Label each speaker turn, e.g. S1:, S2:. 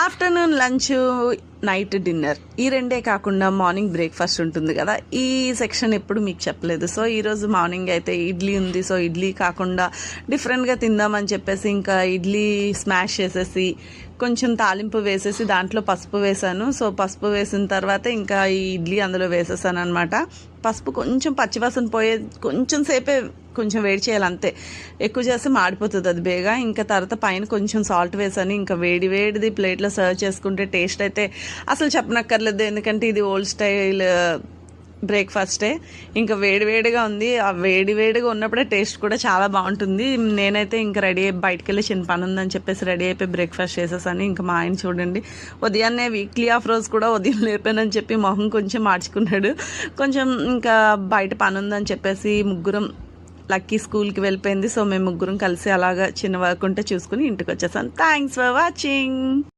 S1: Afternoon lunch, night dinner, ఈ రెండే కాకుండా మార్నింగ్ బ్రేక్ఫాస్ట్ ఉంటుంది కదా. ఈ సెక్షన్ ఎప్పుడు మీకు చెప్పలేదు. సో ఈరోజు మార్నింగ్ అయితే ఇడ్లీ ఉంది. సో ఇడ్లీ కాకుండా డిఫరెంట్గా తిందామని చెప్పేసి ఇంకా ఇడ్లీ స్మాష్ చేసేసి కొంచెం తాలింపు వేసేసి దాంట్లో పసుపు వేసాను. సో పసుపు వేసిన తర్వాత ఇంకా ఈ ఇడ్లీ అందులో వేసేసాను అనమాట. పసుపు కొంచెం పచ్చివాసన పోయే కొంచెం సేపే కొంచెం వేడి చేయాలి అంతే. ఎక్కువ చేస్తే మాడిపోతుంది అది బేగా. ఇంకా తర్వాత పైన కొంచెం సాల్ట్ వేసాను. ఇంకా వేడిది ప్లేట్లో సర్వ్ చేసుకుంటే టేస్ట్ అయితే అసలు చెప్పనక్కర్లేదు. ఎందుకంటే ఇది ఓల్డ్ స్టైల్ బ్రేక్ఫాస్టే. ఇంకా వేడిగా ఉంది. ఆ వేడిగా ఉన్నప్పుడే టేస్ట్ కూడా చాలా బాగుంటుంది. నేనైతే ఇంకా రెడీ అయ్యి బయటకు వెళ్ళి చిన్న పని ఉందని చెప్పేసి రెడీ అయిపోయి బ్రేక్ఫాస్ట్ చేసేసాను. ఇంకా మా ఆయన చూడండి ఉదయాన్నే వీక్లీ ఆఫ్ రోజు కూడా ఉదయం లేపానని చెప్పి మొహం కొంచెం మార్చుకున్నాడు. కొంచెం ఇంకా బయట పని ఉందని చెప్పేసి ముగ్గురం, లక్కీ స్కూల్కి వెళ్ళిపోయింది. సో మేము ముగ్గురం కలిసి అలాగా చిన్న వర్క్ ఉంటే చూసుకుని ఇంటికి వచ్చేసాను. Thanks for watching.